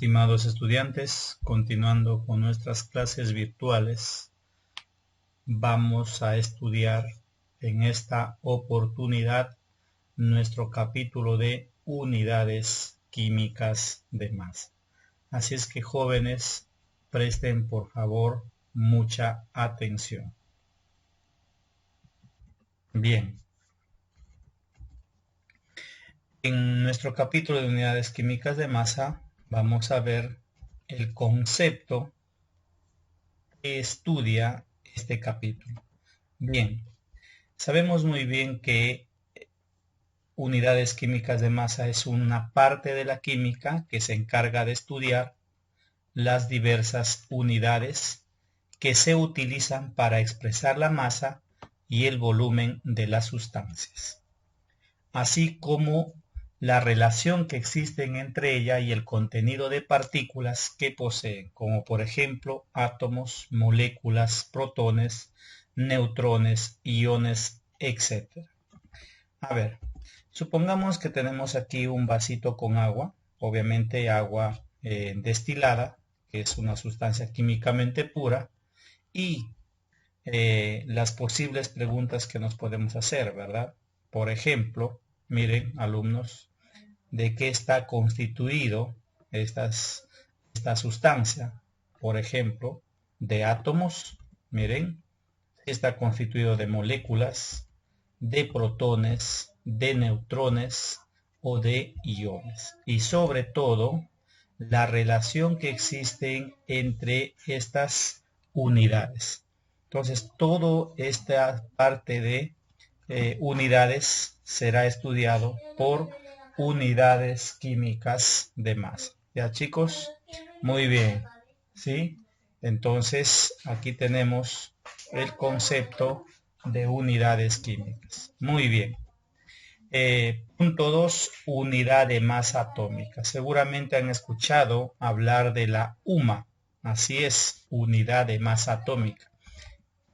Estimados estudiantes, continuando con nuestras clases virtuales, vamos a estudiar en esta oportunidad nuestro capítulo de unidades químicas de masa. Así es que, jóvenes, presten por favor mucha atención. Bien. En nuestro capítulo de unidades químicas de masa vamos a ver el concepto que estudia este capítulo. Bien, sabemos muy bien que unidades químicas de masa es una parte de la química que se encarga de estudiar las diversas unidades que se utilizan para expresar la masa y el volumen de las sustancias, así como la relación que existen entre ella y el contenido de partículas que poseen, como por ejemplo átomos, moléculas, protones, neutrones, iones, etc. A ver, supongamos que tenemos aquí un vasito con agua, obviamente agua destilada, que es una sustancia químicamente pura, y las posibles preguntas que nos podemos hacer, ¿verdad? Por ejemplo, miren, alumnos, ¿de qué está constituido esta sustancia? Por ejemplo, de átomos, miren, está constituido de moléculas, de protones, de neutrones o de iones. Y sobre todo, la relación que existe entre estas unidades. Entonces, toda esta parte de unidades será estudiado por unidades químicas de masa. ¿Ya, chicos? Muy bien. ¿Sí? Entonces, aquí tenemos el concepto de unidades químicas. Muy bien. Punto 2, unidad de masa atómica. Seguramente han escuchado hablar de la UMA. Así es, unidad de masa atómica.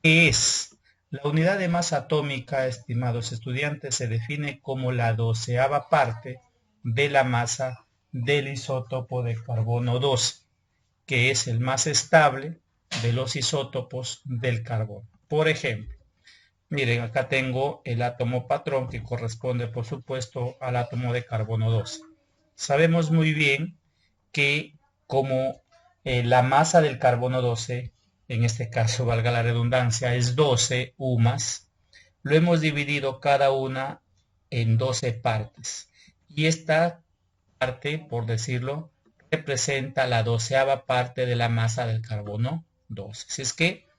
¿Qué es? La unidad de masa atómica, estimados estudiantes, se define como la 12ª parte de la masa del isótopo de carbono 12, que es el más estable de los isótopos del carbono. Por ejemplo, miren, acá tengo el átomo patrón que corresponde, por supuesto, al átomo de carbono 12. Sabemos muy bien que como la masa del carbono 12, en este caso, valga la redundancia, es 12 UMAS, lo hemos dividido cada una en 12 partes. Y esta parte, por decirlo, representa la 12ª parte de la masa del carbono 12. Así es que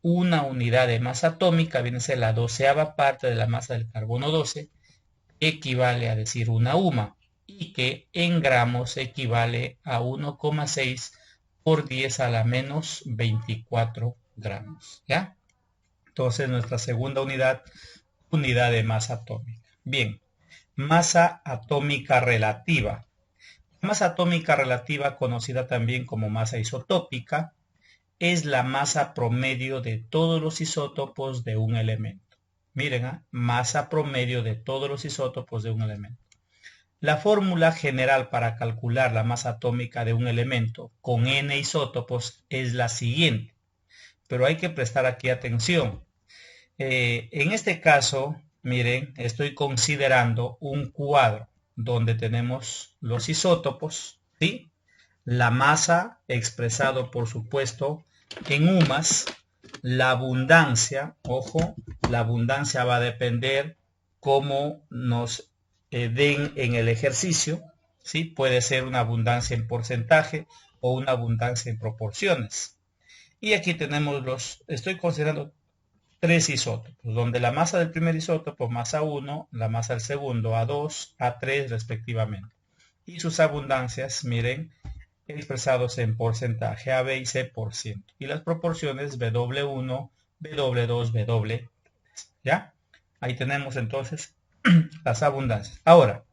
una unidad de masa atómica viene a ser la 12ª parte de la masa del carbono 12, que equivale a decir una UMA, y que en gramos equivale a 1,6 por 10 a la menos 24 gramos. ¿Ya? Entonces nuestra segunda unidad de masa atómica. Bien, masa atómica relativa. La masa atómica relativa, conocida también como masa isotópica, es la masa promedio de todos los isótopos de un elemento. Miren, masa promedio de todos los isótopos de un elemento. La fórmula general para calcular la masa atómica de un elemento con n isótopos es la siguiente, pero hay que prestar aquí atención. En este caso, miren, estoy considerando un cuadro donde tenemos los isótopos, ¿sí? La masa expresado, por supuesto, en UMAS, la abundancia, ojo, la abundancia va a depender cómo nos den en el ejercicio, ¿sí? Puede ser una abundancia en porcentaje o una abundancia en proporciones. Y aquí tenemos estoy considerando 3 isótopos, donde la masa del primer isótopo, masa 1, la masa del segundo, A2, A3 respectivamente. Y sus abundancias, miren, expresados en porcentaje A, B y C por ciento. Y las proporciones W1, W2, W3. ¿Ya? Ahí tenemos entonces las abundancias. Ahora,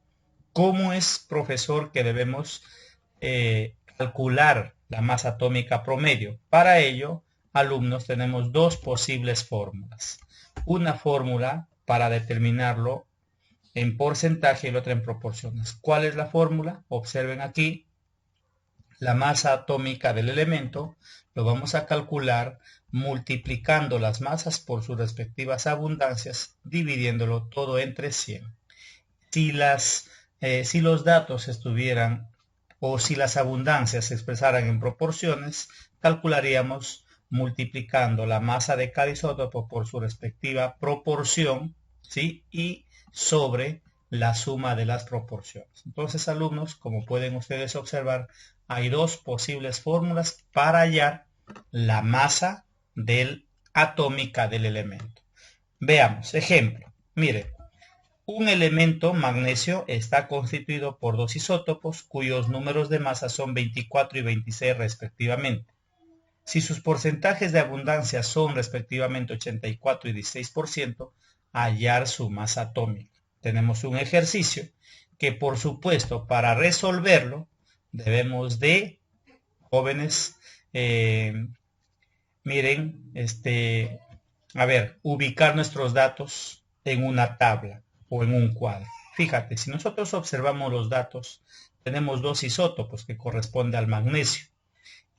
¿cómo es, profesor, que debemos calcular la masa atómica promedio? Para ello, alumnos, tenemos dos posibles fórmulas. Una fórmula para determinarlo en porcentaje y la otra en proporciones. ¿Cuál es la fórmula? Observen aquí. La masa atómica del elemento lo vamos a calcular multiplicando las masas por sus respectivas abundancias, dividiéndolo todo entre 100. Si los datos estuvieran o si las abundancias se expresaran en proporciones, calcularíamos multiplicando la masa de cada isótopo por su respectiva proporción, ¿sí? Y sobre la suma de las proporciones. Entonces, alumnos, como pueden ustedes observar, hay dos posibles fórmulas para hallar la masa atómica del elemento. Veamos, ejemplo. Mire, un elemento magnesio está constituido por dos isótopos cuyos números de masa son 24 y 26 respectivamente. Si sus porcentajes de abundancia son respectivamente 84 y 16%, hallar su masa atómica. Tenemos un ejercicio que, por supuesto, para resolverlo debemos de, jóvenes, miren, ubicar nuestros datos en una tabla o en un cuadro. Fíjate, si nosotros observamos los datos, tenemos dos isótopos que corresponden al magnesio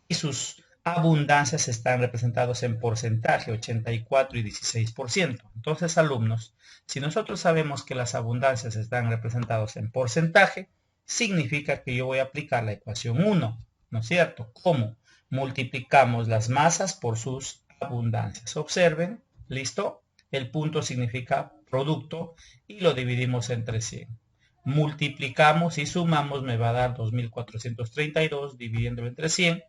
y sus abundancias están representados en porcentaje, 84 y 16%. Entonces, alumnos, si nosotros sabemos que las abundancias están representadas en porcentaje, significa que yo voy a aplicar la ecuación 1, ¿no es cierto? ¿Cómo? Multiplicamos las masas por sus abundancias. Observen, ¿listo? El punto significa producto y lo dividimos entre 100. Multiplicamos y sumamos, me va a dar 2432 dividiéndolo entre 100,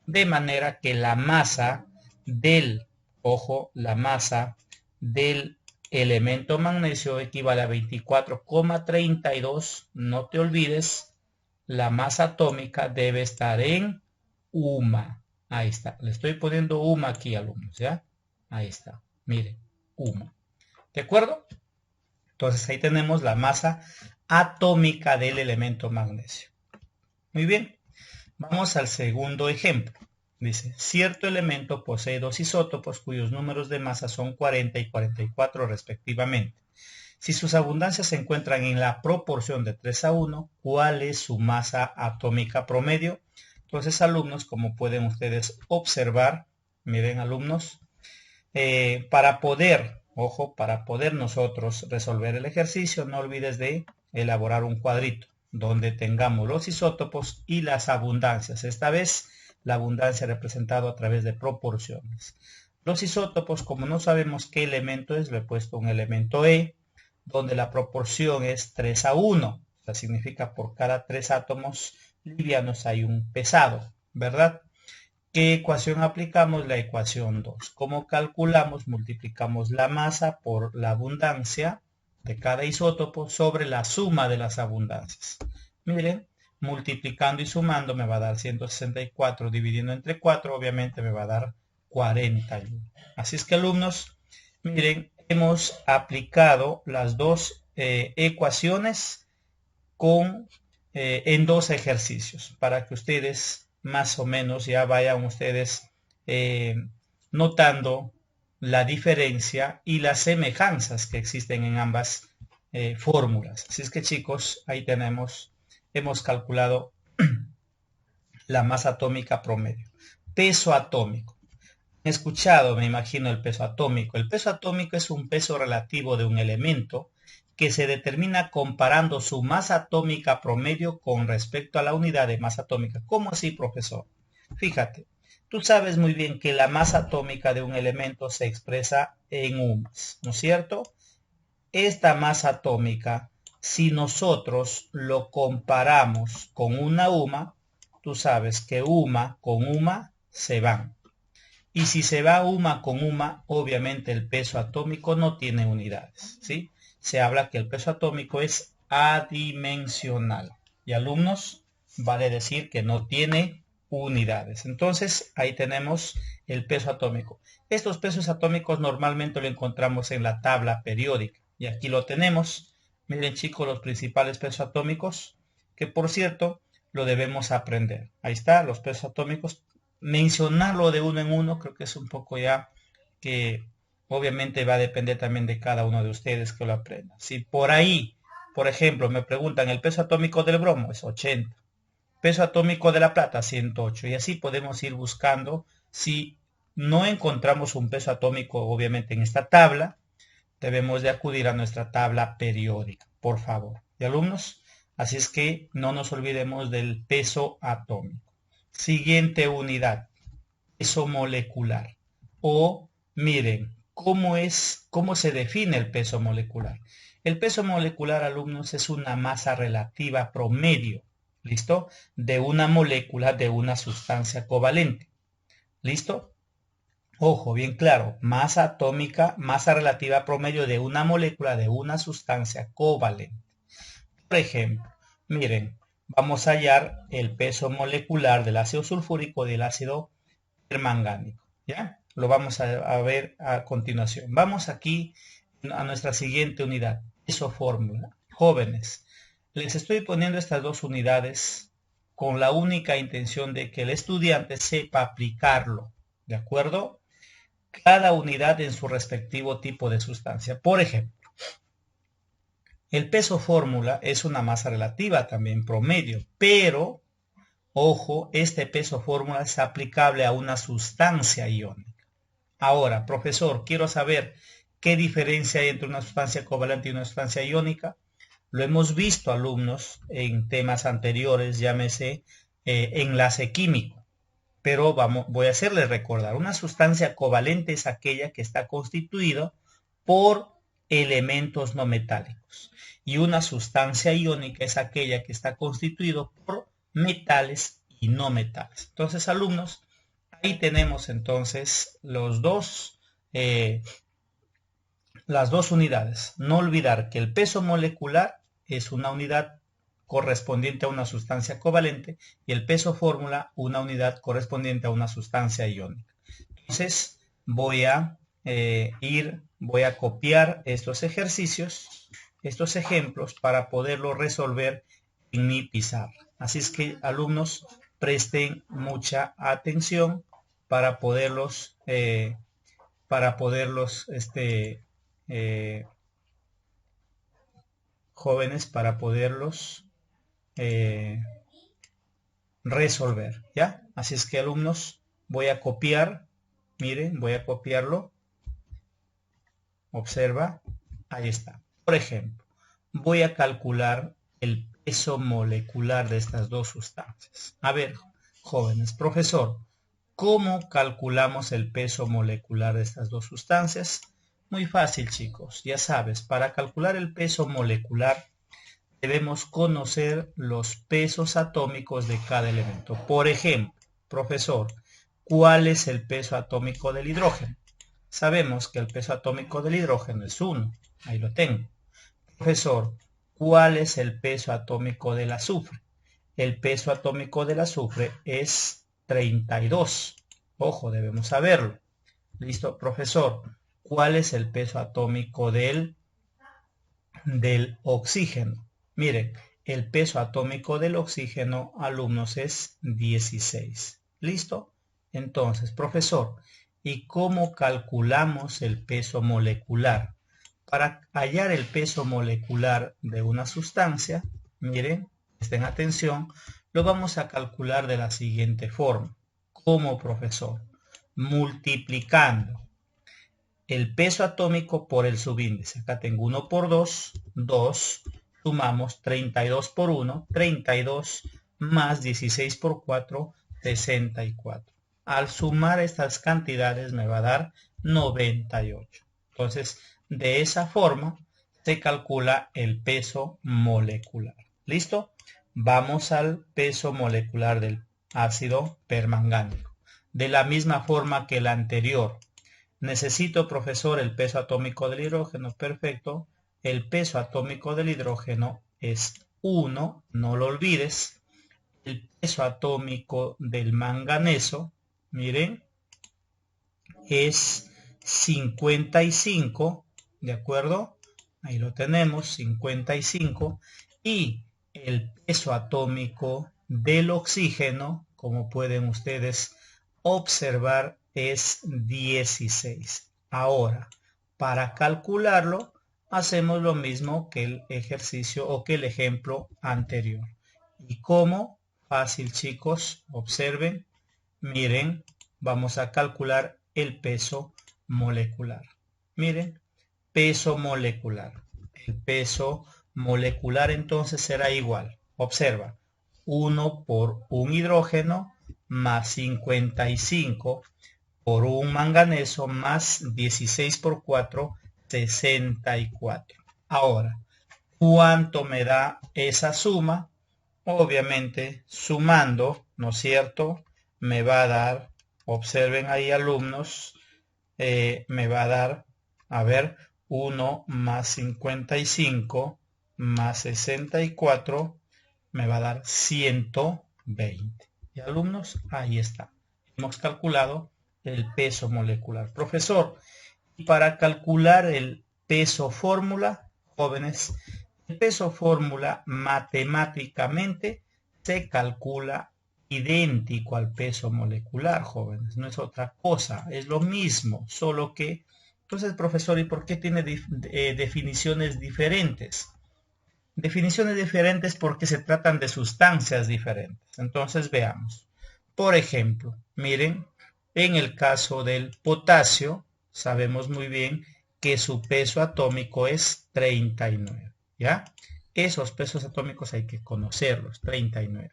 de manera que la masa la masa del elemento magnesio equivale a 24,32. No te olvides, la masa atómica debe estar en UMA. Ahí está. Le estoy poniendo UMA aquí, alumnos, ¿ya? Ahí está. Miren, UMA. ¿De acuerdo? Entonces ahí tenemos la masa atómica del elemento magnesio. Muy bien. Vamos al segundo ejemplo. Dice, cierto elemento posee dos isótopos cuyos números de masa son 40 y 44 respectivamente. Si sus abundancias se encuentran en la proporción de 3:1, ¿cuál es su masa atómica promedio? Entonces, alumnos, como pueden ustedes observar, miren, alumnos, para poder nosotros resolver el ejercicio, no olvides de elaborar un cuadrito donde tengamos los isótopos y las abundancias. Esta vez la abundancia representada a través de proporciones. Los isótopos, como no sabemos qué elemento es, le he puesto un elemento E, donde la proporción es 3:1. O sea, significa por cada 3 átomos livianos hay un pesado, ¿verdad? ¿Qué ecuación aplicamos? La ecuación 2. ¿Cómo calculamos? Multiplicamos la masa por la abundancia de cada isótopo sobre la suma de las abundancias. Miren, multiplicando y sumando me va a dar 164, dividiendo entre 4, obviamente me va a dar 41. Así es que, alumnos, miren, hemos aplicado las dos ecuaciones en dos ejercicios para que ustedes más o menos ya vayan ustedes notando la diferencia y las semejanzas que existen en ambas fórmulas. Así es que, chicos, ahí hemos calculado la masa atómica promedio. Peso atómico. Han escuchado, me imagino, el peso atómico. El peso atómico es un peso relativo de un elemento que se determina comparando su masa atómica promedio con respecto a la unidad de masa atómica. ¿Cómo así, profesor? Fíjate, tú sabes muy bien que la masa atómica de un elemento se expresa en UMAS, ¿no es cierto? Esta masa atómica, si nosotros lo comparamos con una UMA, tú sabes que UMA con UMA se van. Y si se va UMA con UMA, obviamente el peso atómico no tiene unidades, ¿sí? Se habla que el peso atómico es adimensional. Y, alumnos, vale decir que no tiene unidades. Entonces, ahí tenemos el peso atómico. Estos pesos atómicos normalmente lo encontramos en la tabla periódica. Y aquí lo tenemos. Miren, chicos, los principales pesos atómicos, que por cierto, lo debemos aprender. Ahí está, los pesos atómicos. Mencionarlo de uno en uno creo que es un poco ya que obviamente va a depender también de cada uno de ustedes que lo aprenda. Si por ahí, por ejemplo, me preguntan el peso atómico del bromo, es 80. Peso atómico de la plata, 108. Y así podemos ir buscando. Si no encontramos un peso atómico, obviamente, en esta tabla, debemos de acudir a nuestra tabla periódica, por favor. ¿Y alumnos? Así es que no nos olvidemos del peso atómico. Siguiente unidad, peso molecular. O, miren, ¿cómo se define el peso molecular? El peso molecular, alumnos, es una masa relativa promedio, ¿listo? De una molécula de una sustancia covalente. ¿Listo? Ojo, bien claro, masa atómica, masa relativa promedio de una molécula de una sustancia covalente. Por ejemplo, miren, vamos a hallar el peso molecular del ácido sulfúrico y del ácido permangánico, ¿ya? Lo vamos a ver a continuación. Vamos aquí a nuestra siguiente unidad, peso fórmula. Jóvenes, les estoy poniendo estas dos unidades con la única intención de que el estudiante sepa aplicarlo, ¿de acuerdo? Cada unidad en su respectivo tipo de sustancia. Por ejemplo, el peso fórmula es una masa relativa también promedio, pero, ojo, este peso fórmula es aplicable a una sustancia iónica. Ahora, profesor, quiero saber qué diferencia hay entre una sustancia covalente y una sustancia iónica. Lo hemos visto, alumnos, en temas anteriores, llámese enlace químico. Pero voy a hacerles recordar, una sustancia covalente es aquella que está constituida por elementos no metálicos. Y una sustancia iónica es aquella que está constituida por metales y no metales. Entonces, alumnos, ahí tenemos entonces las dos unidades. No olvidar que el peso molecular es una unidad correspondiente a una sustancia covalente y el peso fórmula una unidad correspondiente a una sustancia iónica. Entonces voy a copiar estos ejercicios, estos ejemplos para poderlos resolver en mi pizarra. Así es que, alumnos, presten mucha atención para poderlos jóvenes, para poderlos resolver, ¿ya? Así es que, alumnos, voy a copiar, miren, voy a copiarlo, observa, ahí está. Por ejemplo, voy a calcular el peso molecular de estas dos sustancias. A ver, jóvenes, profesor, ¿cómo calculamos el peso molecular de estas dos sustancias? Muy fácil, chicos, ya sabes, para calcular el peso molecular debemos conocer los pesos atómicos de cada elemento. Por ejemplo, profesor, ¿cuál es el peso atómico del hidrógeno? Sabemos que el peso atómico del hidrógeno es 1. Ahí lo tengo. Profesor, ¿cuál es el peso atómico del azufre? El peso atómico del azufre es 32. Ojo, debemos saberlo. Listo, profesor. ¿Cuál es el peso atómico del oxígeno? Miren, el peso atómico del oxígeno, alumnos, es 16. ¿Listo? Entonces, profesor, ¿y cómo calculamos el peso molecular? Para hallar el peso molecular de una sustancia, miren, presten atención, lo vamos a calcular de la siguiente forma. ¿Cómo, profesor? Multiplicando el peso atómico por el subíndice. Acá tengo 1 por 2, 2, sumamos 32 por 1, 32, más 16 por 4, 64. Al sumar estas cantidades me va a dar 98. Entonces, de esa forma se calcula el peso molecular. ¿Listo? Vamos al peso molecular del ácido permangánico. De la misma forma que la anterior. Necesito, profesor, el peso atómico del hidrógeno. Perfecto. El peso atómico del hidrógeno es 1, no lo olvides. El peso atómico del manganeso, miren, es 55, ¿de acuerdo? Ahí lo tenemos, 55. Y el peso atómico del oxígeno, como pueden ustedes observar, es 16. Ahora, para calcularlo, hacemos lo mismo que el ejercicio o que el ejemplo anterior. ¿Y cómo? Fácil, chicos. Observen. Miren, vamos a calcular el peso molecular. Miren, peso molecular. El peso molecular entonces será igual. Observa, 1 por un hidrógeno más 55 por un manganeso más 16 por 4, 64. Ahora, ¿cuánto me da esa suma? Obviamente, sumando, ¿no es cierto? Me va a dar, observen ahí alumnos, me va a dar, a ver, 1 más 55 más 64, me va a dar 120. Y alumnos, ahí está. Hemos calculado el peso molecular. Profesor, para calcular el peso fórmula, jóvenes, el peso fórmula matemáticamente se calcula idéntico al peso molecular, jóvenes. No es otra cosa, es lo mismo, solo que... Entonces, profesor, ¿y por qué tiene definiciones diferentes? Definiciones diferentes porque se tratan de sustancias diferentes. Entonces, veamos. Por ejemplo, miren, en el caso del potasio, sabemos muy bien que su peso atómico es 39, ¿ya? Esos pesos atómicos hay que conocerlos, 39,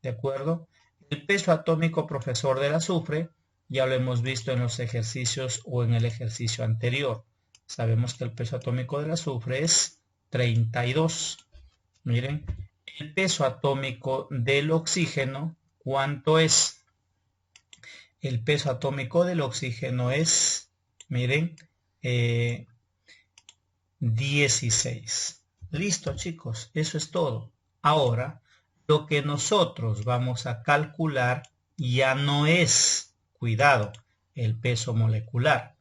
¿de acuerdo? El peso atómico, profesor, del azufre, ya lo hemos visto en los ejercicios o en el ejercicio anterior. Sabemos que el peso atómico del azufre es 32. Miren, el peso atómico del oxígeno, ¿cuánto es? El peso atómico del oxígeno es, miren, 16. Listo, chicos, eso es todo. Ahora, lo que nosotros vamos a calcular ya no es, cuidado, el peso molecular.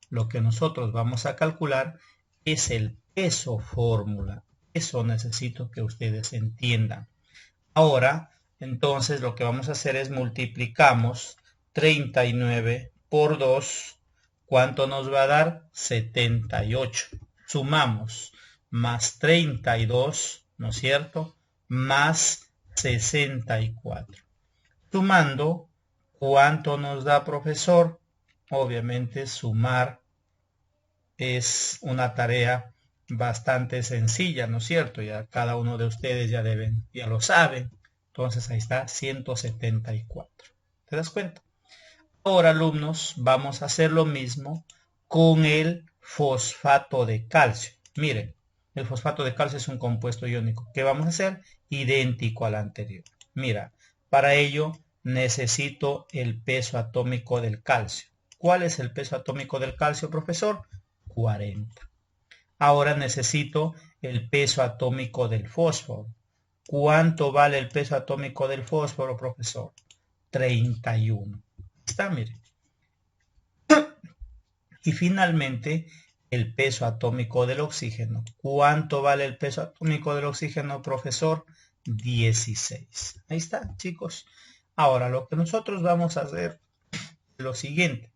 Lo que nosotros vamos a calcular es el peso fórmula. Eso necesito que ustedes entiendan. Ahora, entonces, lo que vamos a hacer es multiplicamos 39 por 2. ¿Cuánto nos va a dar? 78. Sumamos más 32, ¿no es cierto? Más 64. Sumando, ¿cuánto nos da, profesor? Obviamente, sumar es una tarea bastante sencilla, ¿no es cierto? Ya cada uno de ustedes ya lo saben. Entonces ahí está 174. ¿Te das cuenta? Ahora, alumnos, vamos a hacer lo mismo con el fosfato de calcio. Miren, el fosfato de calcio es un compuesto iónico. ¿Qué vamos a hacer? Idéntico al anterior. Mira, para ello necesito el peso atómico del calcio. ¿Cuál es el peso atómico del calcio, profesor? 40. Ahora necesito el peso atómico del fósforo. ¿Cuánto vale el peso atómico del fósforo, profesor? 31. Está, mire. Y finalmente, el peso atómico del oxígeno. ¿Cuánto vale el peso atómico del oxígeno, profesor? 16. Ahí está, chicos. Ahora, lo que nosotros vamos a hacer es lo siguiente.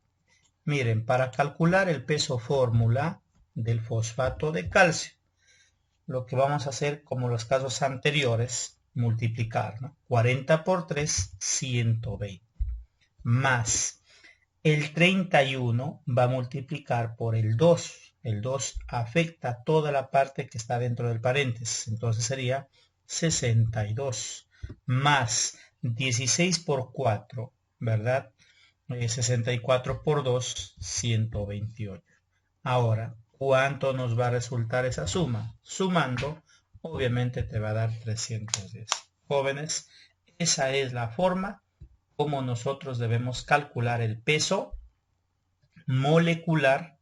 Miren, para calcular el peso fórmula del fosfato de calcio, lo que vamos a hacer, como los casos anteriores, multiplicar, ¿no? 40 por 3, 120. Más el 31 va a multiplicar por el 2. El 2 afecta toda la parte que está dentro del paréntesis. Entonces sería 62. Más 16 por 4, ¿verdad? 64 por 2, 128. Ahora, ¿cuánto nos va a resultar esa suma? Sumando, obviamente te va a dar 310. Jóvenes, esa es la forma como nosotros debemos calcular el peso molecular,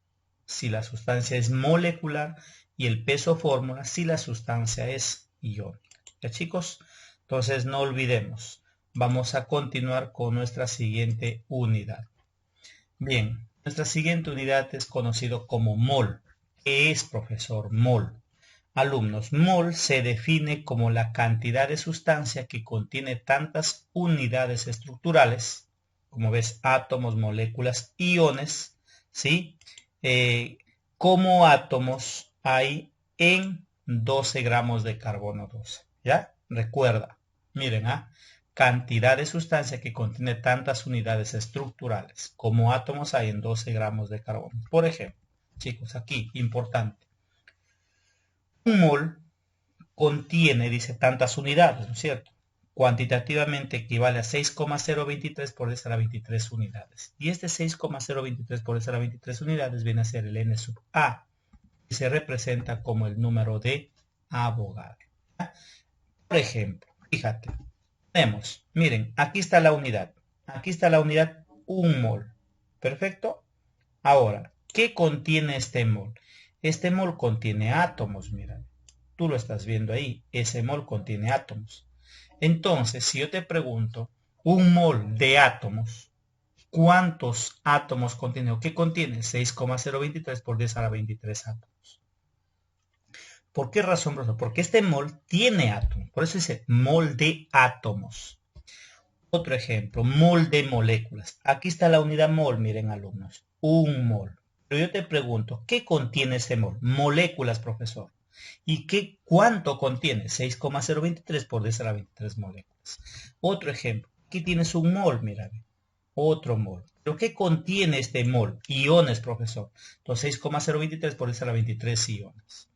si la sustancia es molecular, y el peso fórmula, si la sustancia es iónica. ¿Ya, chicos? Entonces no olvidemos. Vamos a continuar con nuestra siguiente unidad. Bien, nuestra siguiente unidad es conocido como mol. ¿Qué es, profesor? Mol. Alumnos, mol se define como la cantidad de sustancia que contiene tantas unidades estructurales, como ves, átomos, moléculas, iones, ¿sí? Como átomos hay en 12 gramos de carbono 12, ¿ya? Recuerda, miren, cantidad de sustancia que contiene tantas unidades estructurales como átomos hay en 12 gramos de carbono. Por ejemplo, chicos, aquí, importante. Un mol contiene, dice, tantas unidades, ¿no es cierto? Cuantitativamente equivale a 6,023 por 10 a la 23 unidades. Y este 6,023 por 10 a la 23 unidades viene a ser el N sub A, que se representa como el número de Avogadro. Por ejemplo, fíjate, tenemos, miren, aquí está la unidad. Aquí está la unidad 1 mol. ¿Perfecto? Ahora, ¿qué contiene este mol? Este mol contiene átomos, mira. Tú lo estás viendo ahí. Ese mol contiene átomos. Entonces, si yo te pregunto, un mol de átomos, ¿cuántos átomos contiene? ¿O qué contiene? 6,023 por 10 a la 23 átomos. ¿Por qué razón, profesor? Porque este mol tiene átomos. Por eso dice mol de átomos. Otro ejemplo, mol de moléculas. Aquí está la unidad mol, miren alumnos. Un mol. Pero yo te pregunto, ¿qué contiene ese mol? Moléculas, profesor. ¿Y cuánto contiene? 6,023 por 10 a la 23 moléculas. Otro ejemplo. Aquí tienes un mol, mira. Otro mol. ¿Pero qué contiene este mol? Iones, profesor. Entonces 6,023 por 10 a la 23 iones.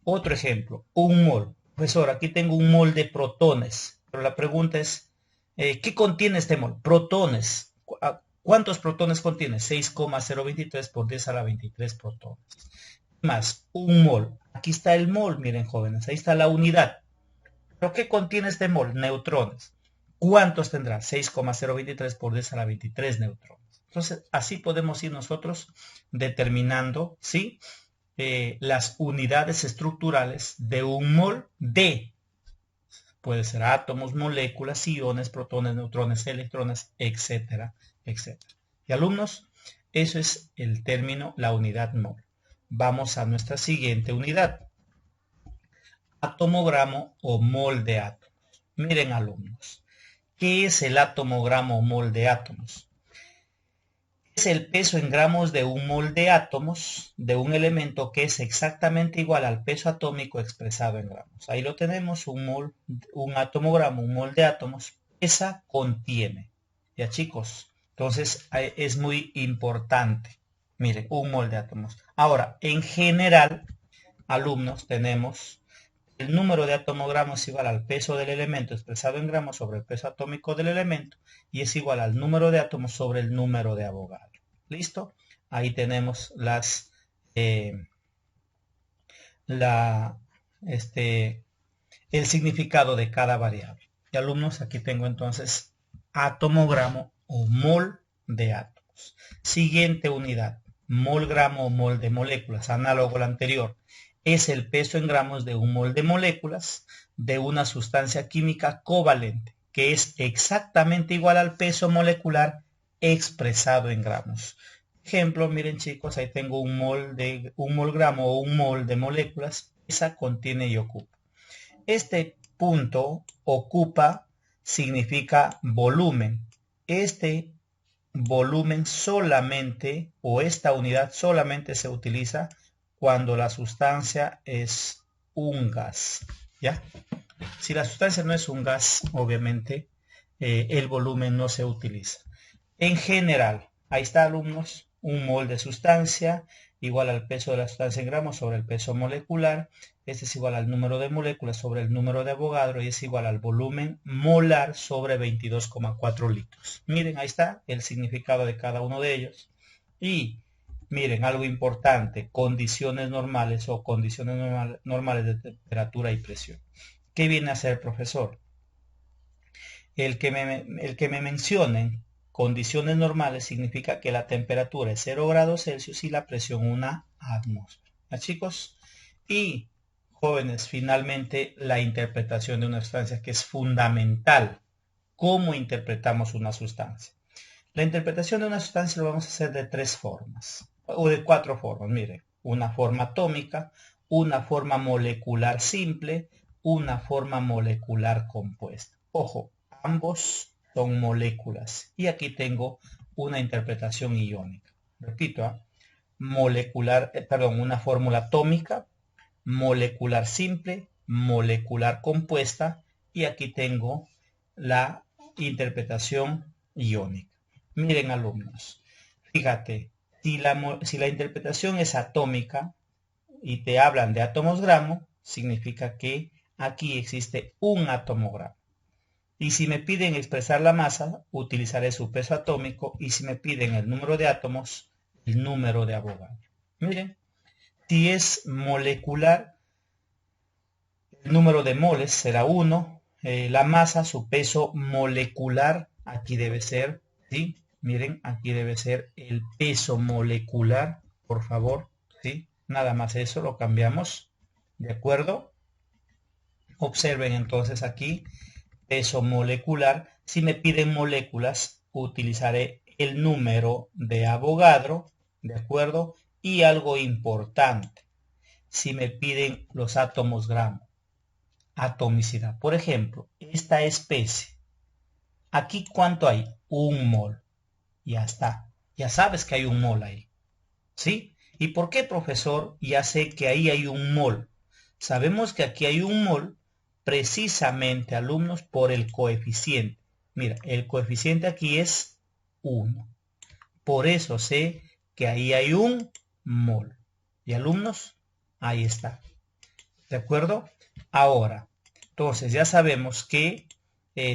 Otro ejemplo. Un mol. Profesor, aquí tengo un mol de protones. Pero la pregunta es, ¿qué contiene este mol? Protones. ¿Cuántos protones contiene? 6,023 por 10 a la 23 protones. Más un mol. Aquí está el mol, miren jóvenes, ahí está la unidad. ¿Pero qué contiene este mol? Neutrones. ¿Cuántos tendrá? 6,023 por 10 a la 23 neutrones. Entonces, así podemos ir nosotros determinando, ¿sí? Las unidades estructurales de un mol de, puede ser átomos, moléculas, iones, protones, neutrones, electrones, etcétera, etcétera. Y alumnos, eso es el término, la unidad mol. Vamos a nuestra siguiente unidad. Atomogramo o mol de átomos. Miren alumnos, ¿qué es el atomogramo o mol de átomos? Es el peso en gramos de un mol de átomos de un elemento que es exactamente igual al peso atómico expresado en gramos. Ahí lo tenemos, un mol, un atomogramo, un mol de átomos, pesa, contiene. Ya chicos, entonces es muy importante. Miren, un mol de átomos. Ahora, en general, alumnos, tenemos el número de atomogramos es igual al peso del elemento expresado en gramos sobre el peso atómico del elemento y es igual al número de átomos sobre el número de Avogadro. ¿Listo? Ahí tenemos el significado de cada variable. Y alumnos, aquí tengo entonces atomogramo o mol de átomos. Siguiente unidad, mol gramo o mol de moléculas, análogo al anterior. Es el peso en gramos de un mol de moléculas de una sustancia química covalente, que es exactamente igual al peso molecular expresado en gramos. Ejemplo, miren chicos, ahí tengo un mol gramo o un mol de moléculas, esa contiene y ocupa. Este punto ocupa significa volumen. Este volumen solamente o esta unidad solamente se utiliza cuando la sustancia es un gas, ¿ya? Si la sustancia no es un gas, obviamente el volumen no se utiliza. En general, ahí está alumnos, un mol de sustancia igual al peso de la sustancia en gramos sobre el peso molecular. Este es igual al número de moléculas sobre el número de Avogadro y es igual al volumen molar sobre 22,4 litros. Miren, ahí está el significado de cada uno de ellos. Y miren, algo importante, condiciones normales o condiciones normales de temperatura y presión. ¿Qué viene a ser, profesor? El que me mencionen condiciones normales significa que la temperatura es 0 grados Celsius y la presión 1 atmósfera. ¿Ya, chicos? Y jóvenes, finalmente la interpretación de una sustancia que es fundamental. ¿Cómo interpretamos una sustancia? La interpretación de una sustancia lo vamos a hacer de 3 formas, o de 4 formas, miren. Una forma atómica, una forma molecular simple, una forma molecular compuesta. Ojo, ambos son moléculas. Y aquí tengo una interpretación iónica. Repito, una fórmula atómica, molecular simple, molecular compuesta. Y aquí tengo la interpretación iónica. Miren, alumnos, fíjate, si la interpretación es atómica y te hablan de átomos gramo, significa que aquí existe un átomo gramo. Y si me piden expresar la masa, utilizaré su peso atómico, y si me piden el número de átomos, el número de Avogadro. Miren, si es molecular, el número de moles será 1, la masa, su peso molecular, aquí debe ser, ¿sí? Miren, aquí debe ser el peso molecular, por favor, ¿sí? Nada más eso, lo cambiamos, ¿de acuerdo? Observen entonces aquí, peso molecular. Si me piden moléculas, utilizaré el número de Avogadro, ¿de acuerdo? Y algo importante, si me piden los átomos gramo, atomicidad. Por ejemplo, esta especie, aquí ¿cuánto hay? 1 mol. Ya está. Ya sabes que hay 1 mol ahí. ¿Sí? ¿Y por qué, profesor? Ya sé que ahí hay 1 mol. Sabemos que aquí hay 1 mol precisamente, alumnos, por el coeficiente. Mira, el coeficiente aquí es 1. Por eso sé que ahí hay 1 mol. ¿Y alumnos? Ahí está. ¿De acuerdo? Ahora, entonces ya sabemos que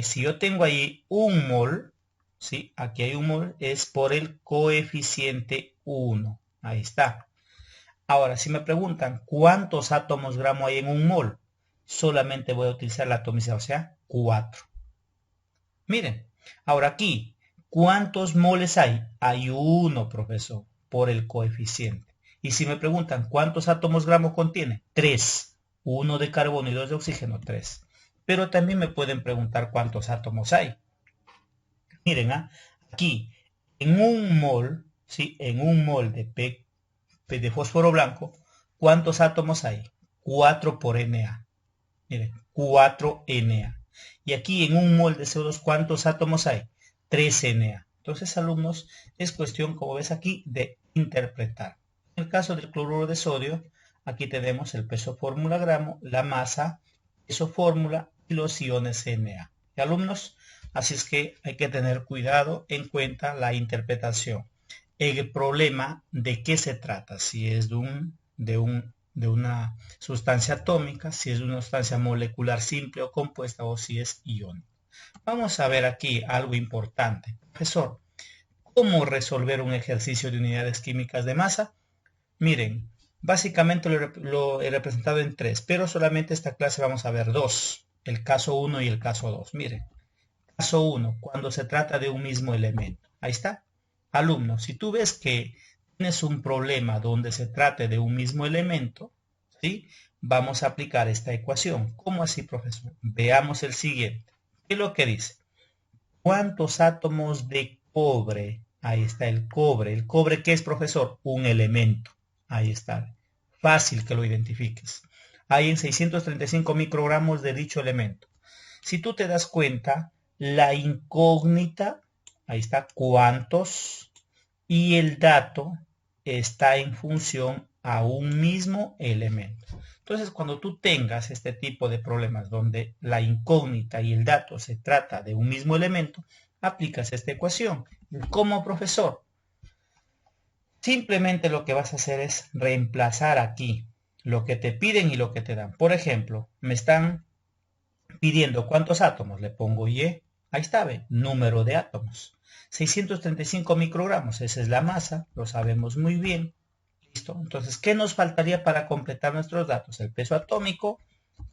si yo tengo ahí 1 mol, ¿sí? Aquí hay 1 mol, es por el coeficiente 1. Ahí está. Ahora, si me preguntan cuántos átomos gramo hay en 1 mol, solamente voy a utilizar la atomicidad, o sea, 4. Miren, ahora aquí, ¿cuántos moles hay? Hay 1, profesor, por el coeficiente. Y si me preguntan cuántos átomos gramo contiene, 3. 1 de carbono y 2 de oxígeno, 3. Pero también me pueden preguntar cuántos átomos hay. Miren, aquí, en 1 mol, ¿sí? En 1 mol de fósforo blanco, ¿cuántos átomos hay? 4 por Na. Miren, 4 Na. Y aquí en 1 mol de CO2, ¿cuántos átomos hay? 3 Na. Entonces, alumnos, es cuestión, como ves aquí, de interpretar. En el caso del cloruro de sodio, aquí tenemos el peso fórmula gramo, la masa, peso fórmula y los iones Na. ¿Y, alumnos? Así es que hay que tener cuidado en cuenta la interpretación. El problema, ¿de qué se trata? Si es de una sustancia atómica, si es una sustancia molecular simple o compuesta, o si es iónica. Vamos a ver aquí algo importante. Profesor, ¿cómo resolver un ejercicio de unidades químicas de masa? Miren, básicamente lo he representado en 3, pero solamente esta clase vamos a ver 2, el caso 1 y el caso 2. Miren, caso 1, cuando se trata de un mismo elemento. Ahí está. Alumno, si tú ves que tienes un problema donde se trate de un mismo elemento, ¿sí? Vamos a aplicar esta ecuación. ¿Cómo así, profesor? Veamos el siguiente. ¿Qué es lo que dice? ¿Cuántos átomos de cobre? Ahí está el cobre. ¿El cobre qué es, profesor? Un elemento. Ahí está. Fácil que lo identifiques. Hay en 635 microgramos de dicho elemento. Si tú te das cuenta, la incógnita, ahí está, cuántos, y el dato está en función a un mismo elemento. Entonces, cuando tú tengas este tipo de problemas donde la incógnita y el dato se trata de un mismo elemento, aplicas esta ecuación. ¿Cómo, profesor? Simplemente lo que vas a hacer es reemplazar aquí lo que te piden y lo que te dan. Por ejemplo, me están pidiendo cuántos átomos, le pongo Y, ahí está, ¿ve? Número de átomos. 635 microgramos, esa es la masa, lo sabemos muy bien. Listo, entonces, ¿qué nos faltaría para completar nuestros datos? El peso atómico,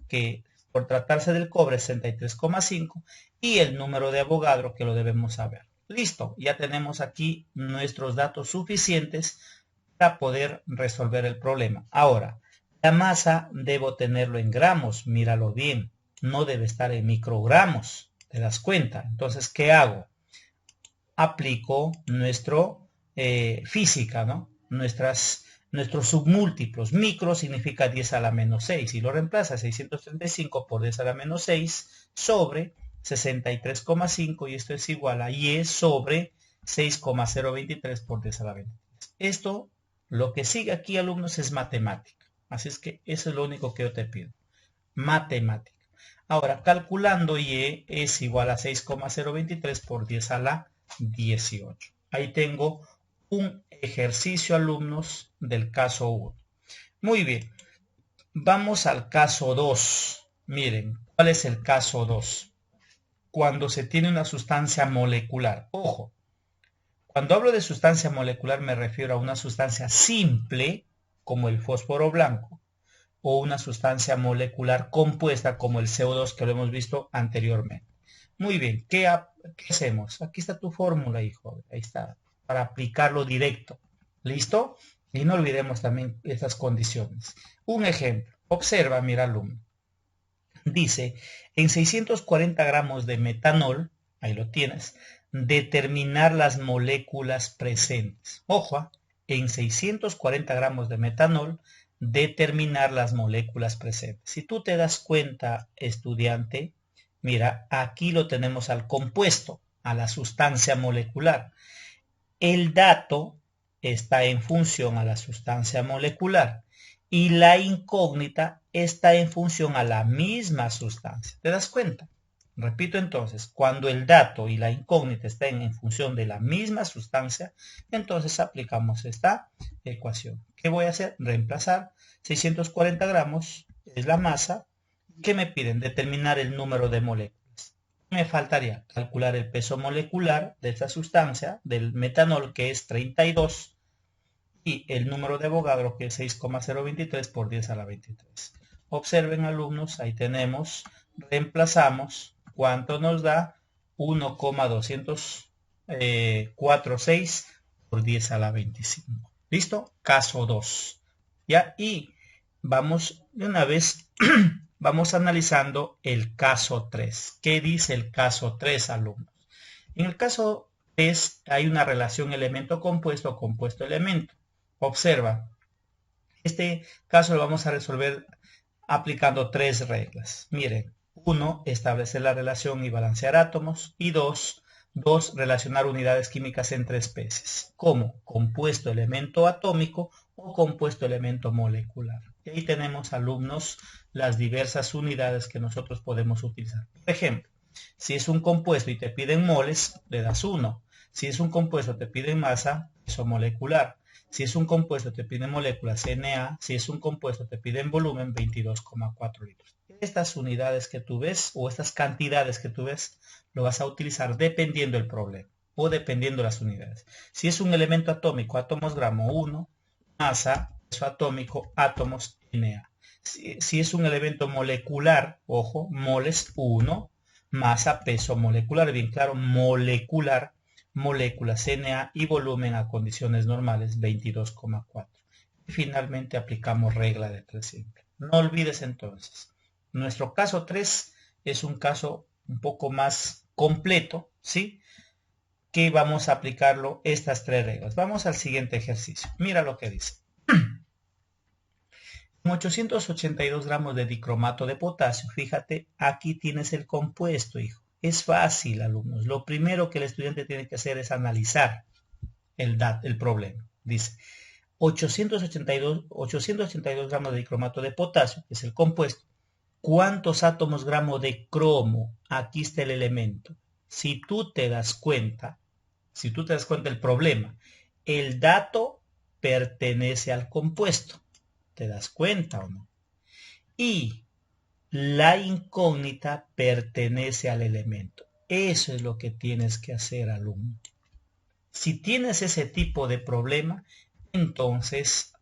que por tratarse del cobre es 63,5, y el número de Avogadro, que lo debemos saber. Listo, ya tenemos aquí nuestros datos suficientes para poder resolver el problema. Ahora, la masa debo tenerlo en gramos, míralo bien, no debe estar en microgramos, ¿te das cuenta? Entonces, ¿qué hago? Aplico nuestro física, ¿no? Nuestros submúltiplos. Micro significa 10 a la menos 6 y lo reemplaza 635 por 10 a la menos 6 sobre 63,5 y esto es igual a Y sobre 6,023 por 10 a la 23. Esto, lo que sigue aquí, alumnos, es matemática. Así es que eso es lo único que yo te pido. Matemática. Ahora, calculando Y es igual a 6,023 por 10 a la 18. Ahí tengo un ejercicio, alumnos, del caso 1. Muy bien. Vamos al caso 2. Miren, ¿cuál es el caso 2? Cuando se tiene una sustancia molecular. Ojo, cuando hablo de sustancia molecular me refiero a una sustancia simple, como el fósforo blanco, o una sustancia molecular compuesta, como el CO2, que lo hemos visto anteriormente. Muy bien, ¿qué hacemos? Aquí está tu fórmula, hijo. Ahí está, para aplicarlo directo. ¿Listo? Y no olvidemos también estas condiciones. Un ejemplo. Observa, mira, alumno. Dice, en 640 gramos de metanol, ahí lo tienes, determinar las moléculas presentes. Ojo, en 640 gramos de metanol, determinar las moléculas presentes. Si tú te das cuenta, estudiante, mira, aquí lo tenemos al compuesto, a la sustancia molecular. El dato está en función a la sustancia molecular y la incógnita está en función a la misma sustancia. ¿Te das cuenta? Repito entonces, cuando el dato y la incógnita estén en función de la misma sustancia, entonces aplicamos esta ecuación. ¿Qué voy a hacer? Reemplazar 640 gramos, es la masa. ¿Qué me piden? Determinar el número de moléculas. Me faltaría calcular el peso molecular de esta sustancia, del metanol, que es 32, y el número de Avogadro, que es 6,023 por 10 a la 23. Observen, alumnos, ahí tenemos, reemplazamos, ¿cuánto nos da? 1,246 por 10 a la 25. ¿Listo? Caso 2. ¿Ya? Y vamos de una vez, vamos analizando el caso 3. ¿Qué dice el caso 3, alumnos? En el caso 3 hay una relación elemento compuesto, compuesto elemento. Observa, este caso lo vamos a resolver aplicando 3 reglas. Miren, 1, establecer la relación y balancear átomos. Y 2, relacionar unidades químicas entre especies, como compuesto elemento atómico o compuesto elemento molecular. Y ahí tenemos, alumnos, las diversas unidades que nosotros podemos utilizar. Por ejemplo, si es un compuesto y te piden moles, le das 1. Si es un compuesto te piden masa, peso molecular. Si es un compuesto te piden moléculas Na, si es un compuesto te piden volumen 22,4 litros. Estas unidades que tú ves o estas cantidades que tú ves lo vas a utilizar dependiendo del problema o dependiendo de las unidades. Si es un elemento atómico, átomos gramo 1, masa, peso atómico, átomos Na. Si es un elemento molecular, ojo, moles 1, masa, peso molecular, bien claro, molecular, moléculas Na y volumen a condiciones normales 22,4. Y finalmente aplicamos regla de 3 simple. No olvides entonces, nuestro caso 3 es un caso un poco más completo, ¿sí? Que vamos a aplicarlo estas 3 reglas. Vamos al siguiente ejercicio. Mira lo que dice. Con 882 gramos de dicromato de potasio, fíjate, aquí tienes el compuesto, hijo. Es fácil, alumnos. Lo primero que el estudiante tiene que hacer es analizar el problema. Dice, 882 gramos de dicromato de potasio, que es el compuesto. ¿Cuántos átomos gramo de cromo? Aquí está el elemento. Si tú te das cuenta del problema, el dato pertenece al compuesto. ¿Te das cuenta o no? Y la incógnita pertenece al elemento. Eso es lo que tienes que hacer, alumno. Si tienes ese tipo de problema, entonces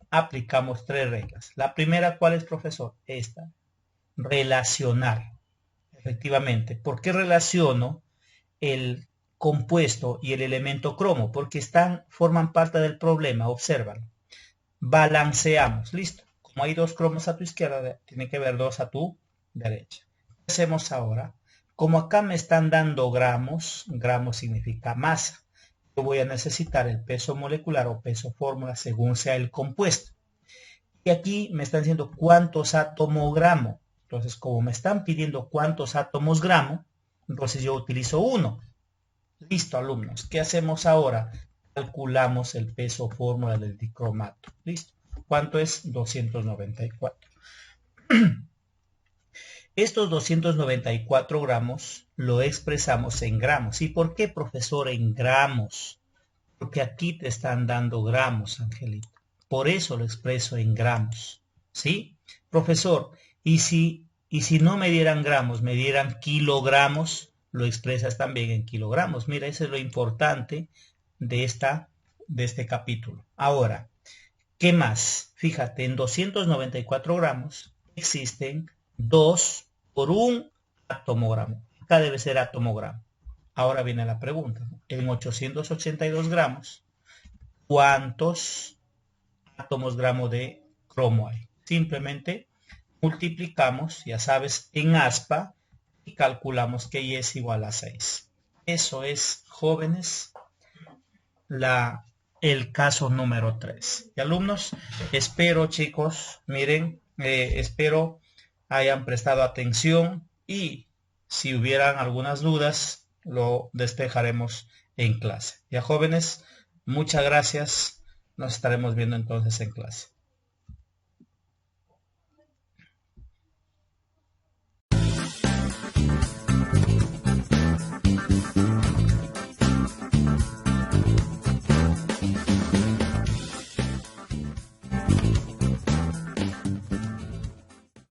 aplicamos 3 reglas. La primera, ¿cuál es, profesor? Esta. Relacionar. Efectivamente. ¿Por qué relaciono el compuesto y el elemento cromo? Porque forman parte del problema. Obsérvalo. Balanceamos. Listo. Como hay 2 cromos a tu izquierda, tiene que haber 2 a tu derecha. ¿Qué hacemos ahora? Como acá me están dando gramos, gramos significa masa. Yo voy a necesitar el peso molecular o peso fórmula según sea el compuesto. Y aquí me están diciendo cuántos átomos gramo. Entonces, como me están pidiendo cuántos átomos gramo, entonces yo utilizo 1. Listo, alumnos. ¿Qué hacemos ahora? Calculamos el peso fórmula del dicromato. Listo. ¿Cuánto es? 294. Estos 294 gramos lo expresamos en gramos. ¿Y por qué, profesor, en gramos? Porque aquí te están dando gramos, Angelito. Por eso lo expreso en gramos. ¿Sí? Profesor, ¿y si no me dieran gramos, me dieran kilogramos? Lo expresas también en kilogramos. Mira, eso es lo importante de este capítulo. Ahora, ¿qué más? Fíjate, en 294 gramos existen 2 por 1 atomogramo. Acá debe ser atomogramo. Ahora viene la pregunta, ¿no? En 882 gramos, ¿cuántos átomos gramo de cromo hay? Simplemente multiplicamos, ya sabes, en aspa y calculamos que Y es igual a 6. Eso es, jóvenes, el caso número 3. Y alumnos, espero, chicos, miren, espero hayan prestado atención y si hubieran algunas dudas, lo despejaremos en clase. Ya, jóvenes, muchas gracias. Nos estaremos viendo entonces en clase.